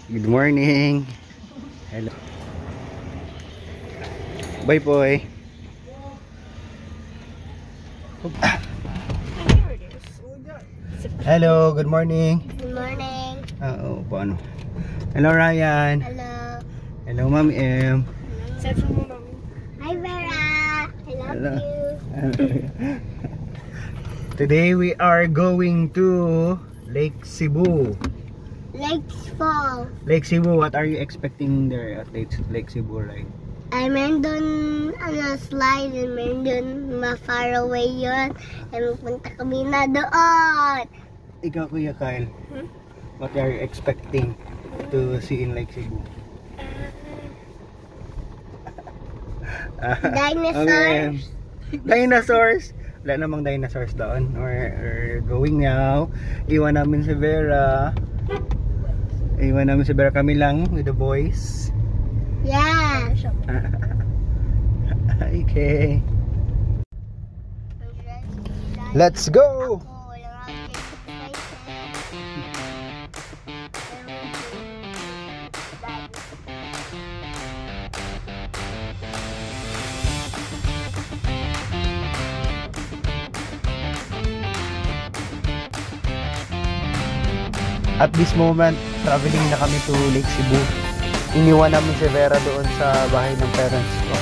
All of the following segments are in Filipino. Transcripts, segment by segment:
Good morning. Hello. Bye boy. Hello, good morning. Good morning. Oo, paano? Hello Ryan. Hello. Hello Ma'am M. Hi Vera. I love you. Today we are going to Lake Cebu. Lake Cebu, what are you expecting there at Lake Cebu, right? I mean dun slide, I mean dun far away yun. Ay magpunta kami na doon. Ikaw Kuya Kyle, what are you expecting to see in Lake Cebu? Dinosaurs. Okay. Dinosaurs? Wala namang dinosaurs doon. We're going now. Iwan namin si Vera. Kami lang with the boys. Yeah. Okay. Let's go. At this moment, traveling na kami to Lake Cebu. Iniwan namin si Vera doon sa bahay ng parents ko.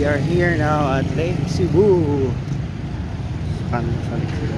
We are here now at Lake Cebu. Sa Lake Cebu.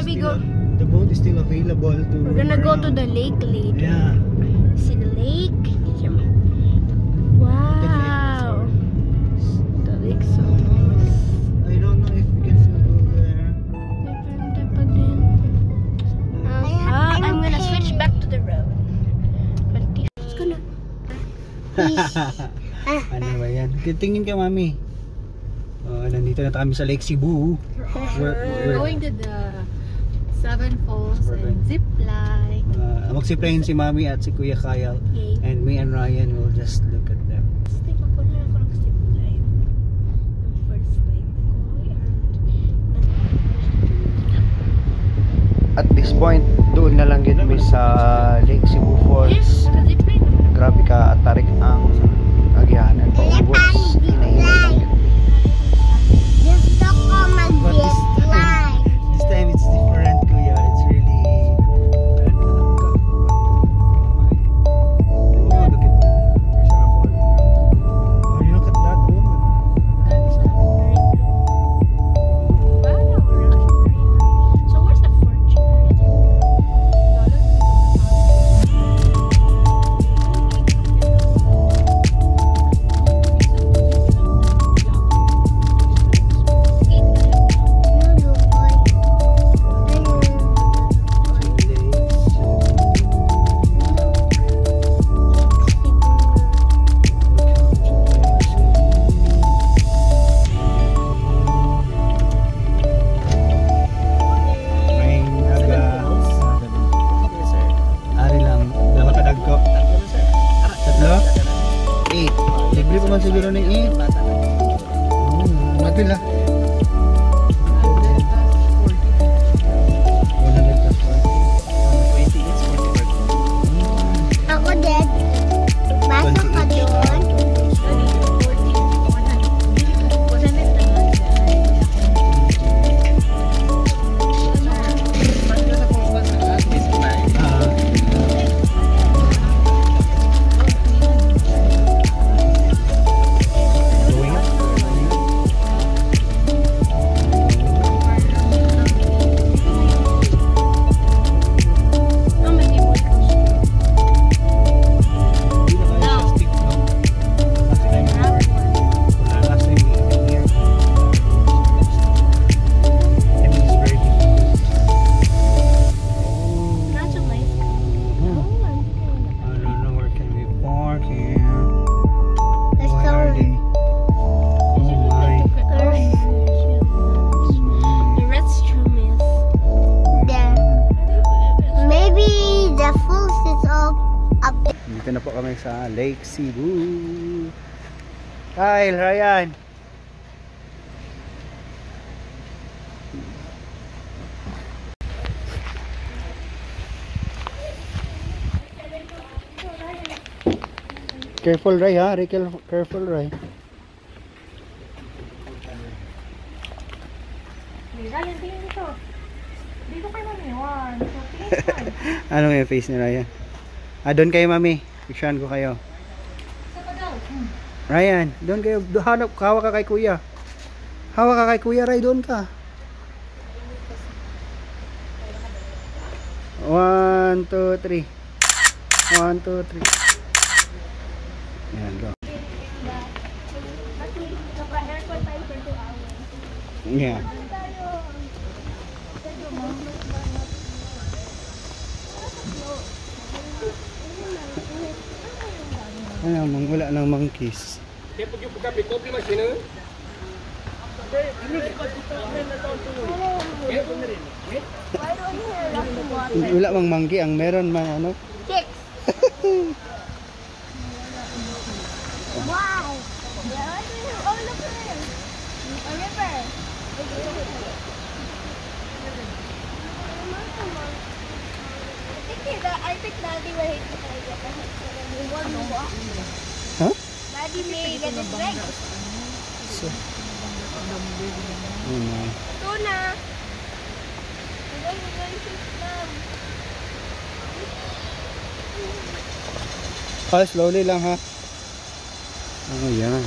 we still, go? the boat is still available to We're gonna roam go to around. the lake later. Yeah. See the lake? Wow. The lake's so nice. I don't know if we can still go there. I'm gonna switch back to the road. But it's gonna. Ano ba yan? Tingin ka, mami. Nandito na kami sa Lake Cebu. We're going to the Seven Falls and zip line. Mag-zipline si mami at si Kuya Kyle. Yay. And me and Ryan will just look at them. Stay ako na ako ng zip line. Yung first line ko. At this point, doon na lang yun kami sa Lake Cebu Falls. Naka-zip line. Grabe ka at tarik ang agyanan pa ubos. Hinahinay lang yun. Just talk on my But zip line. this time it's different, Kuya. It's really oh, look at that. There's a fall. Oh, you look at that woman. So where's the fortune? May naga. Ari lang. Dapat kadagko. Tatlo? 8. Libre pa man siguro ng 8. Mapila. 100 plus 40. Ako dead. Pasok ka doon. Going up. Oh, may table. Hindi na kaya siya stick, no? Last time we came here. And it's very difficult. Not so nice. Oh. I don't know where can we park here. Let's Why go. are they? Oh my. The restroom is there. Maybe the falls is up there. Dito na po kami sa Lake Cebu. Kyle, Ryan. Careful, Ray, ha? Careful, Ray. Ryan, tingin dito. Dito kayo mamiwan. So, tingin ka. Anong yung face ni Ryan? Doon kayo, mami. Picturean ko kayo. Sa padaw. Ryan, doon kayo. Hanap, hawak ka kay kuya. Hawak ka kay kuya, Ray. Doon ka. 1, 2, 3. 1, 2, 3. Ayan, go. Yeah. Ano, wala ng monkeys. Wala mang monkey, ang meron man ano. Chicks. Wow. Oh, look at it. A river. I think Daddy will hate it. Huh? Daddy may get it right. So, oh my. Tuna. We're going to swim. Slowly lang ha. Oh, yan.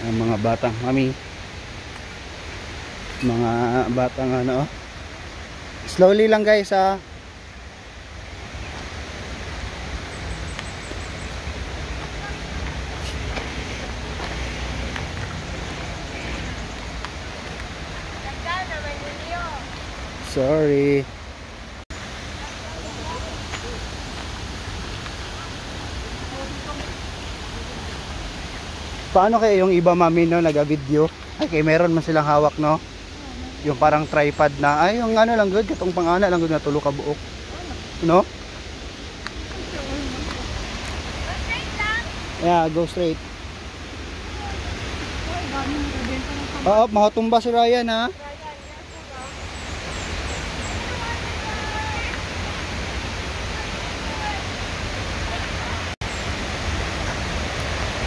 Ang mga batang mami. Mga batang ano. Slowly lang guys ha. Sorry. Paano kaya yung iba mami no naga-video? Ay kay meron man silang hawak no. Yung parang tripod na ay yung ano lang good katong pang-ana lang good na tulo ka buok. No? Yeah, go straight. Oo, mahatumba si Ryan ha.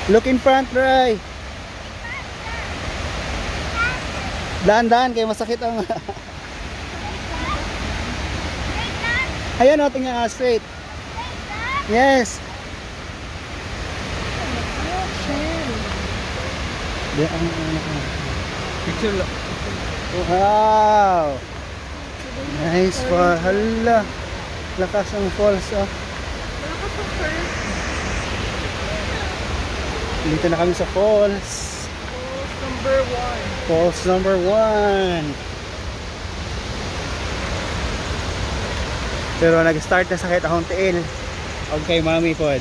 Look in front, Ray. Daan-daan kayo masakit ang ayan o, tingnan straight. Yes. Picture lang. Wow. Nice pa. Hala. Lakas ang falls oh. Lakas ang first. Dito na kami sa falls. Falls number 1. Falls number 1. Pero nag-start na sakit akong tiil. Okay, mami pod.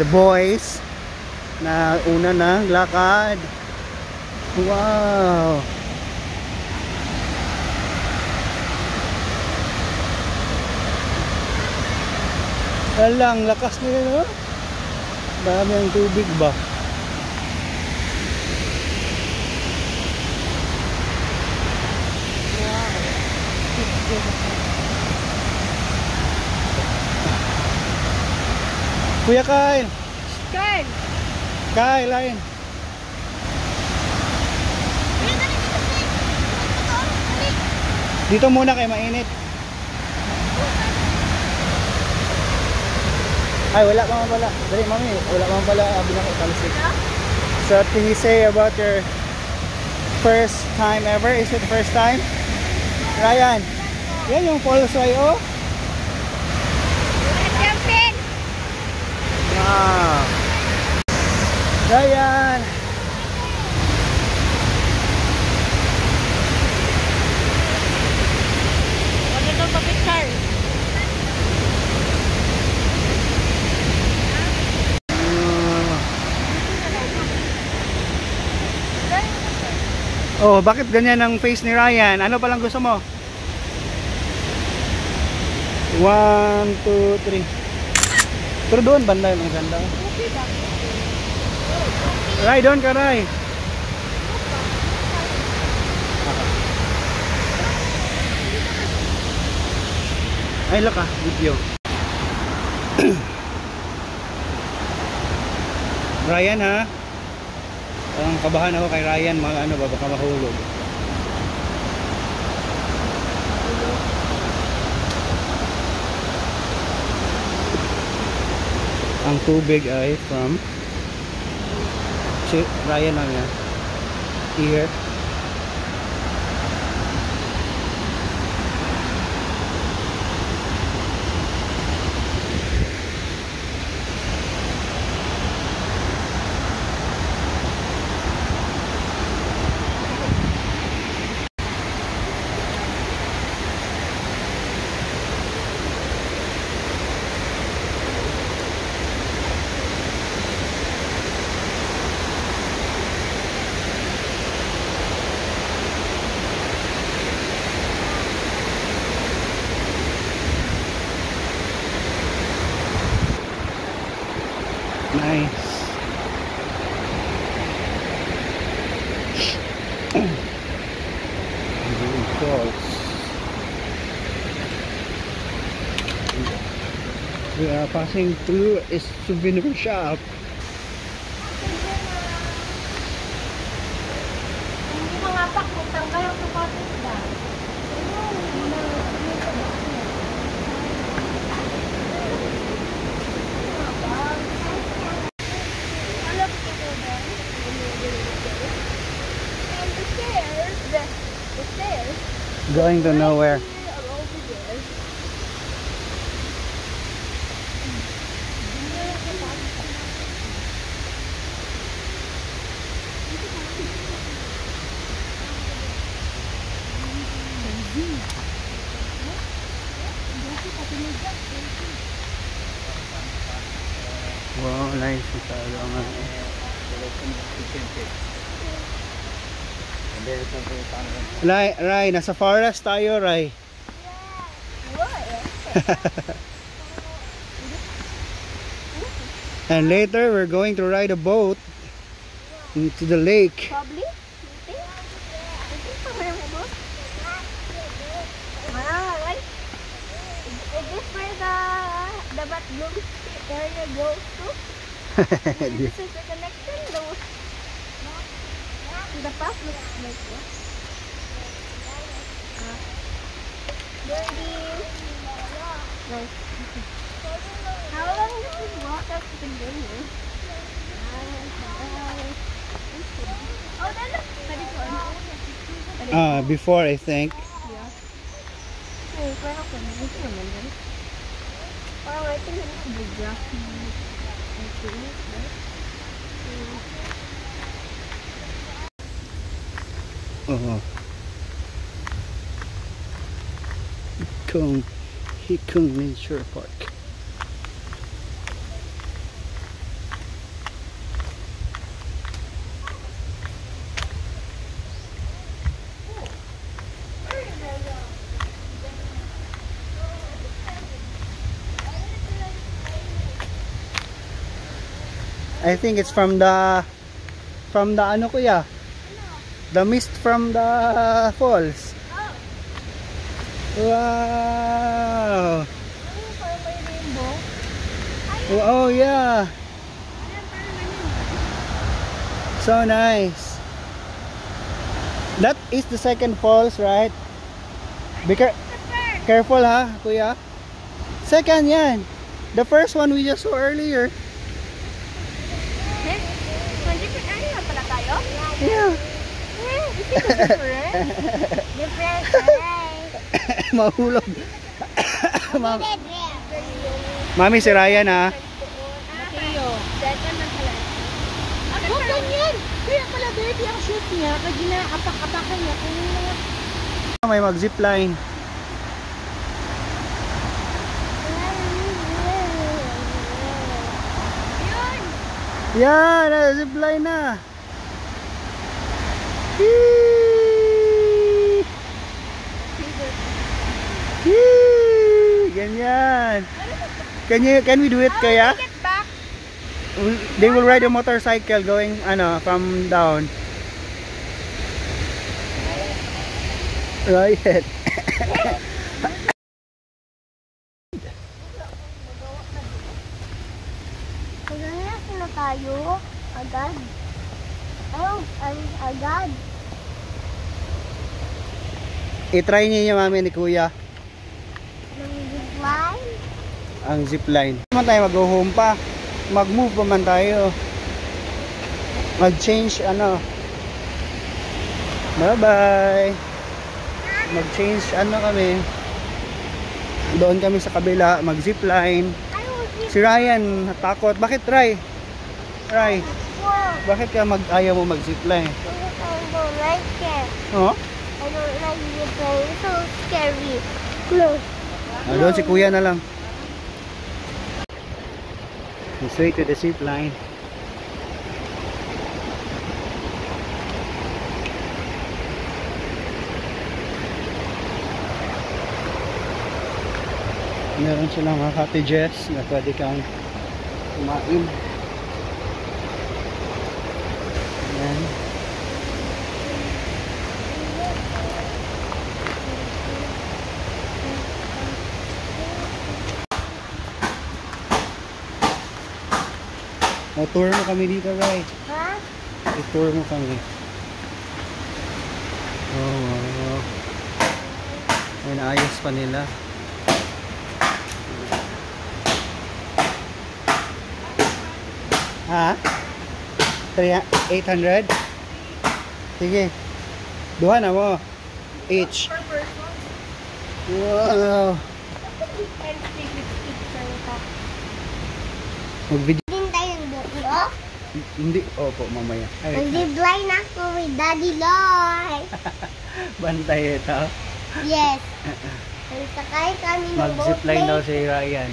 The boys na una na lakad. Wow. Alang lakas nila no? Dami ang tubig ba? Kuya Kyle! Kyle! Kyle, lain! Dito muna kay mainit. Ay, wala pa man pala. Dali, mami. Wala pa man pala. Binakit talisik. So, what can you say about your first time ever? Is it the first time? Ryan, yan yung falls ay oh. Jumping! Wow. Ryan! Ano daw pa-picture? Oh, bakit ganyan ang face ni Ryan? Ano palang gusto mo? 1, 2, 3. Pero doon banda yung mga ganda. Ray, doon ka Ray. Ay, look ah, video. Ryan ha? Ang kabahan ako kay Ryan, mga ano ba, baka mahulog. Ang tubig ay from Ryan lang yan. Here. Nice. Falls. We are passing through a souvenir shop. Hindi mga pakutang kayo sapatos na. The stairs. Going to nowhere. Here or over there. Wow, nice. Masyado ang ano. Rai, nasa forest tayo, Rai. And later, we're going to ride a boat into the lake. Probably. You think? Wow, right? Is this where the Bat Bloom area goes to? This is the connection. The path looks like this. Birdie. Nice. How long does this walk up to the game? Oh, that looks pretty fun. Before, I think. Hey, parang ito naman yun. Parang ito yung bigla. Hikung Nature Park. I think it's from the ano kuya? The mist from the falls. Wow. Oh yeah. So nice. That is the second falls, right? Be careful ha, kuya. Second yan. The first one we just saw earlier. Different area pala tayo? Yeah. Different. Mahulog. Mami, si Ryan ha. Second na pala. Huwag ganyan! Kaya pala baby ang shoot niya, kaya ginaapak-apakan niya. May mag-zipline. Yan, zipline na. Yee! Yee! Ganyan. Can we do it kaya? Get back. They will ride a motorcycle going from down. Right. Maghanap na tayo. Agad. Oh, agad. I-try niyo mami ni kuya Ng zipline. ang zipline. Naman tayo mag-home pa. Mag-move pa man tayo. Mag-change Bye-bye. Mag-change kami. Doon kami sa kabila, mag-zipline. Si Ryan natakot. Bakit Ray? Bakit ka ayaw mo mag-zipline? I don't like it. Oh? I don't like zipline. It's so scary. Close. Doon si kuya na lang. Let's wait to the zipline. Meron silang mga cottages na pwede kang kumain. Ayan. Tour mo kami dito, Ray. Ha? I-tour mo kami. Oh, wow. Ay, naayos pa nila. Ha? 800? Sige. Duha na mo. Each. Per person. Wow. And stick with picture ka. Mag-video. Din tayo ng buko. Hindi. Opo, mamaya. Ay, Mag-zipline ako with Daddy Lloyd. bantay ito. Yes. Sakay kami ng Mag-zipline daw si Ryan.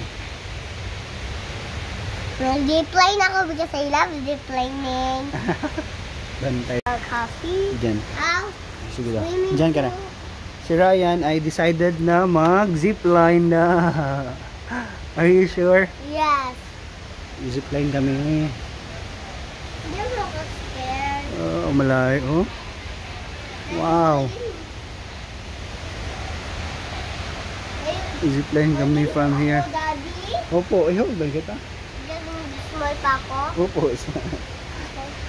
Mag-zipline ako because I love ziplining. Bantay. Coffee. Diyan. Ow. Sige daw. Swimming Diyan ka na. pool. Si Ryan ay decided na mag-zipline na. Are you sure? Yes. Zipline kami. Hindi mo ako scared. Oh, malayo. Oh. Wow. Zipline kami from here. Daddy, Opo, ihog ba kita? just small pa ako. Opo.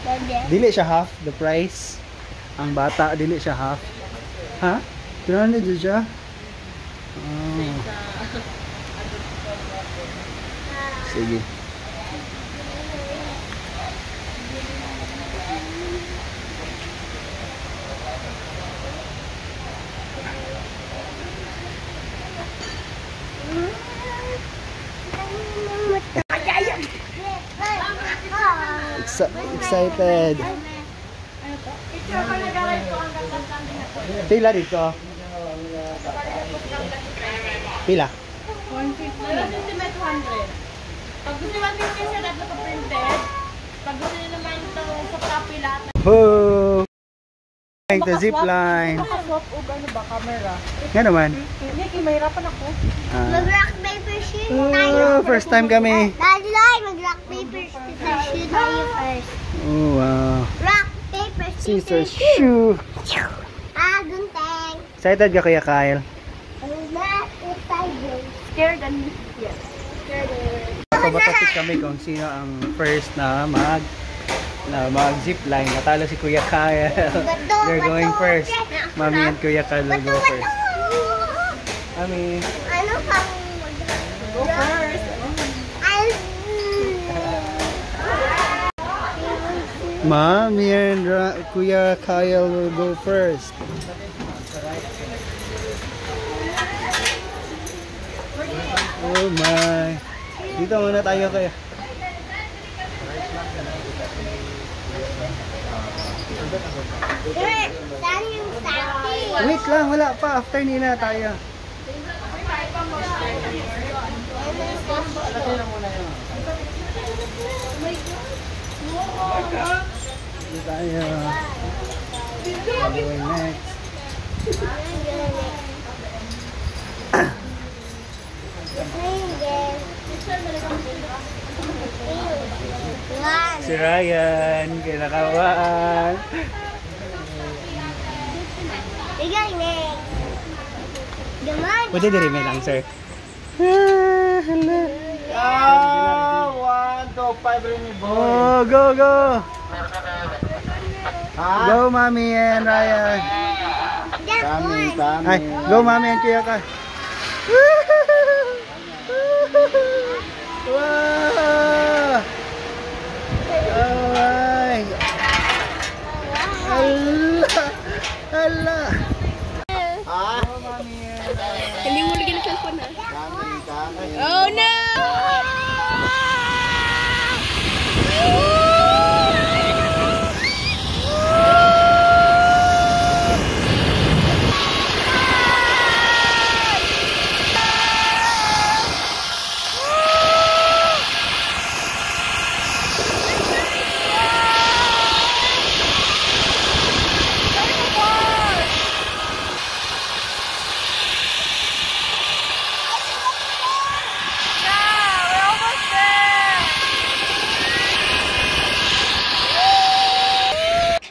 Daddy. Dili siya half the price. Ang bata, dili siya half. Ha? 300 dyan siya? Oh. Sige. Excited. Pila dito? Pila? 150. Wala din si 200. Pag gusto naman din kasi dapat ko printed. Pag gusto nyo naman ito sa copy lahat. Oh! The zipline. Makaswap o ano ba, camera? Nga naman. Hindi, mahirapan ako. Mag-rock, paper, shoot Oh, tayo. first time kami. Daddy Lloyd, mag-rock, paper, scissors, shoot tayo first. Oh, wow. Rock, paper, Scissors, scissors, shoe. Gunteng. Excited ka Kuya Kyle? I'm not excited. Scared and yes. Pabatapit kami kung sino ang first na mag-zipline. Natalo si Kuya Kyle. They're going first. Mami and Kuya Kyle will go first. Mami. Ano pang Go first. Mami and Kuya Kyle will go first. Oh my. Dito muna tayo kaya. Saan yung sabi? Wait lang, wala pa. After nila tayo. Dito tayo. Going next. Si Ryan, kinakawaan. Ikaw next. Gaman. Pwede din may lang, sir. Hello. 1 to 5 rin ni boy. Oh, go, go. Go, Mami and Ryan. Just one. Ay, go, Mami and Kuya Kyle. Wow! Alright! Hala! Hala! Ha? Hindi mo lagyan ng cellphone na. Kami. Oh no!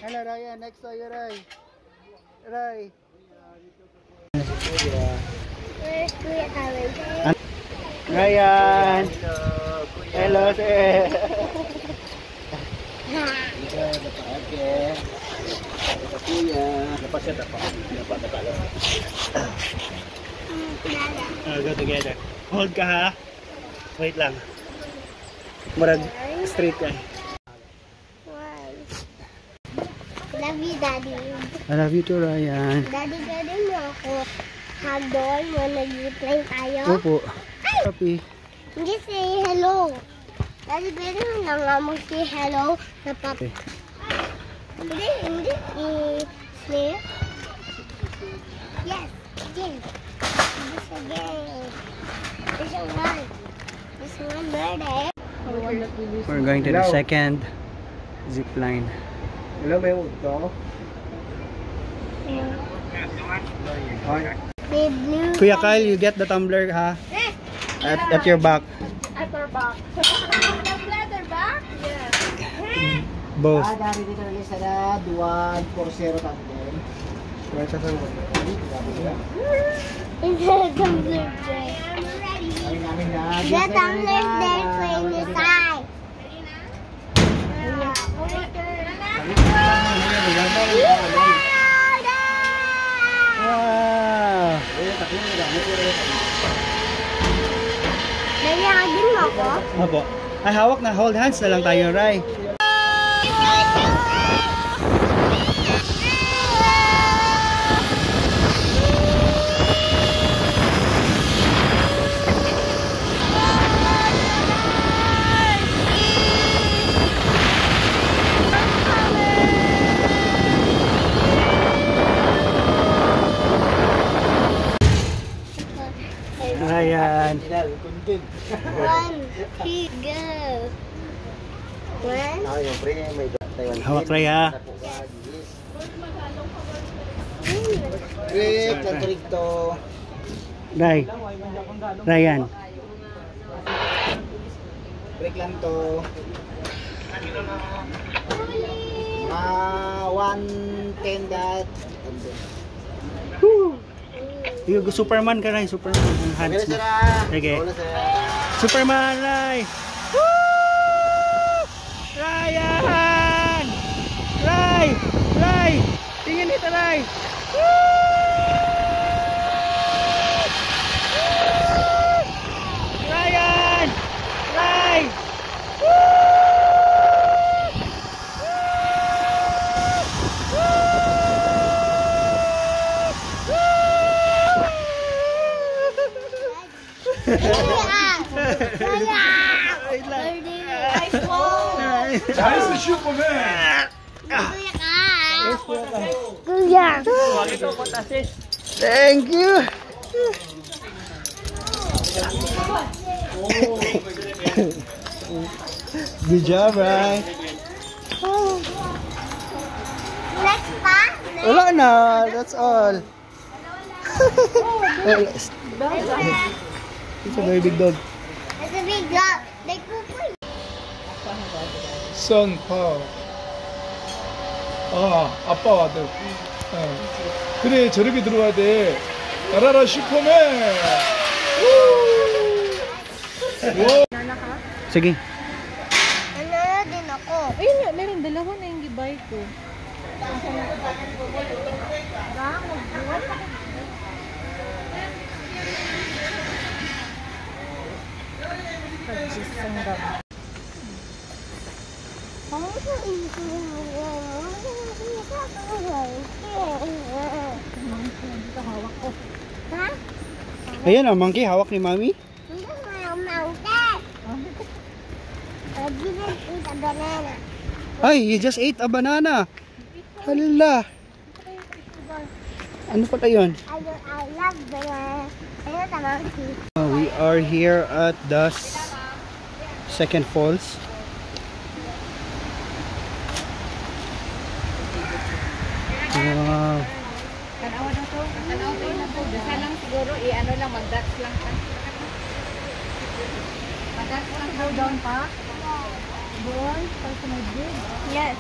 Hello, Ryan. Next tayo, Ray. Ray. Where's Kuya Karen? Ryan. Hello, sir. Okay. Kuya. Dapat siya dapat. Go together. Hold ka ha. Wait lang. Murag straight ka. One. Love you, Daddy. I love you too, Ryan. Daddy, pwede mo ako hagdol mo nag-play tayo? Opo. Happy. Hindi say hello. Daddy, pwede mo lang nga mo say hello sa papa. Okay. Hindi. I-snare? Yes. Again. This again. This one. This one ready. We're going to the second zip line. Hello, may uto. The blue. Kuya Kyle, you get the tumbler, ha? At your back. At our back. The leather back? Yes. Both. Dari dito na lista na 240 tanten. Wala sa sa. It's a tumbler there. I'm ready. Ay namin na. The tumbler there for in the side. Wow! Nagiging mo ako? Opo. Ay, hawak na. Hold hands na lang tayo, Ray. Ayan. One, two, go. One. Ay, pre, may Taiwan. Hawak, Ray, ha? Break, tanturig to. Ray. Ryan. Break lang to. 110 that. You go Superman ka, Ray. Superman. Ang hands mo. Sige. Superman, Ray. Woo! Ryan! Ray! Ray! Tingin dito, Ray. Ryan! Ray! Wait lang. 나이스 슈퍼맨. Kuya. Thank you. Good job, Ray. Next pa? Wala na. That's all. It's a very big dog. It's a big dog. They poop. 선, 파. 아, 아빠 아들. 그래, 저렇게 들어와야 돼. 나라라 슈퍼맨. 우! Sige. Ano din ako? Ayun nga, meron dalawa na yung gibay ko. Ha? Ayan ang monkey. Hawak ni Mami. Hindi mo yung mountain. I didn't eat a banana. Ay, you just ate a banana. Hala. Ano pala yun? I love banana. I love the monkey. We are here at the second falls. Wow. Tanawa na to. Tanawa to na to. Dasa lang siguro, ano lang, mag-dance lang ka. Mag-dance lang go down pa. Doon, pag sa may bridge. Yes.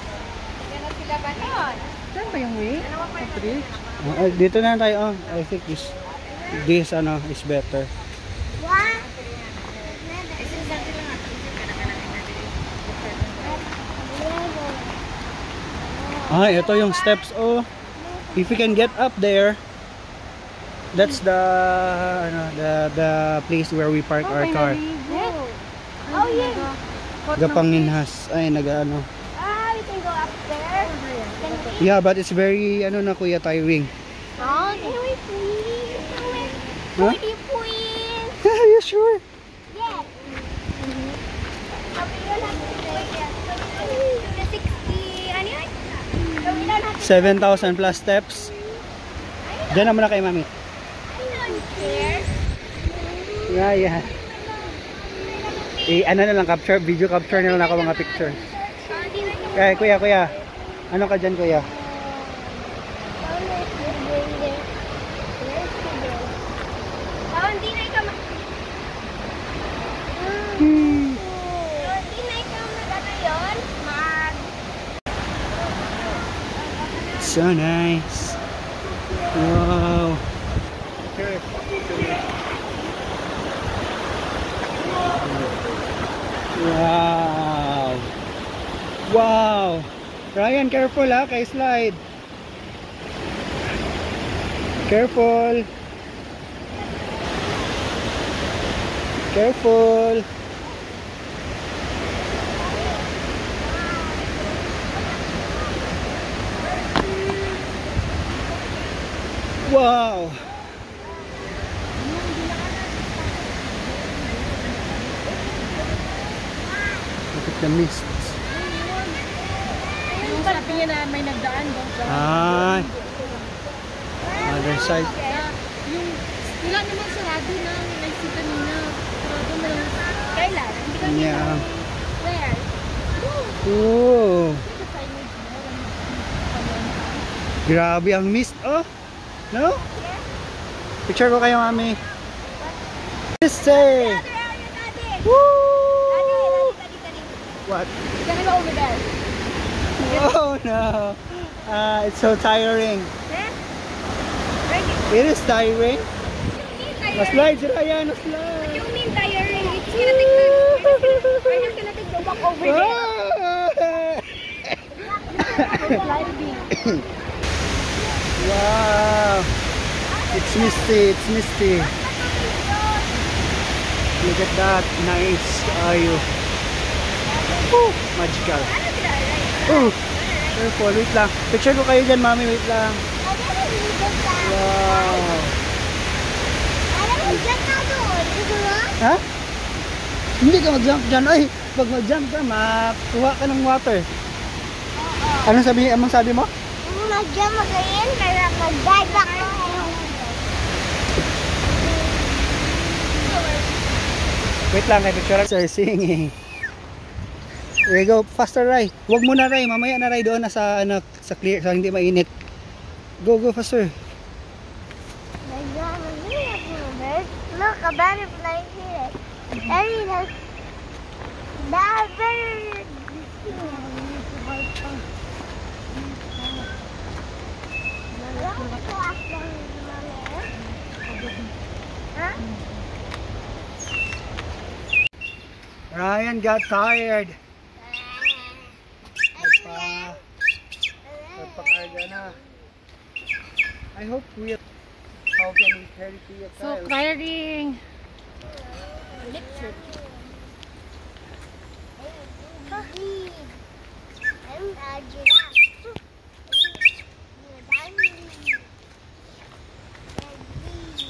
Yan ang sila ba nun? Saan ba yung way? Sa bridge? Dito na tayo. Oh, I think this ano is better. What? Ito yung steps. Oh, if we can get up there, that's the the place where we park our car. Oh, yeah. Gapanginhas. Ay, nag-ano. Ah, we can go up there. Can we Yeah, but it's very, ano na kuya, tiring. Oh, anyway, please. Huh? Pretty please. Are you sure? Yes. Sabi ko lang the 60, ano yun? Sabi lang natin. 7,000 plus steps. Diyan na muna kay mami. I don't care. Yeah, yeah. Ano na lang, video capture na lang ako mga picture. Kaya kuya. Ano ka dyan kuya? Hindi na ikaw mag-ano yun? So nice. Wow. Wow. Wow. Ryan, careful ha, kay slide. Careful. Careful. Wow. Look at the mist. Yung sabi niya na may nagdaan doon sa... Ah. Other side. Yung... Wala naman sarado na. Like kanina. Sarado na lang. Kailan? Hindi ka Yeah. where? Oh. Grabe ang mist, oh. No? Picture ko kayo, mami. Say. Daddy. Woo! Daddy. What? Gonna go over there. Oh no. It's so tiring. Eh? It is tiring. Tiring. Slide sila yan, slide. You mean tiring? It's gonna take the... We're just gonna take the walk over there. Sliding. Wow. It's misty. Look at that. Nice. Ayo. Woo, magical. Oh, careful. Wait lang. Picture ko kayo dyan, mami. Wait lang. Wow. Ha? Hindi ka mag-jump dyan. Ay, pag mag-jump ka, makuha ka ng water. Anong sabi mo? Mag-jump again, kaya mag-dive ako. Wait lang, kay picture sir singing. There you go, faster Ray. Huwag mo na Ray, mamaya na Ray doon na sa sa clear, sa hindi mainit. Go faster. Look, a butterfly here. Very nice. That's very... Huh? Ryan got tired. Nagpakarga na. I hope we... How can we carry to your So tiring.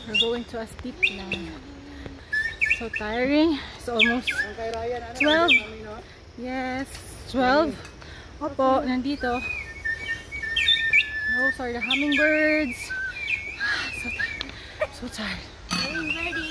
We're going to a steep na. So tiring. It's almost 12. Yes, 12. Opo, nandito. Those are the hummingbirds. So tired. I'm ready.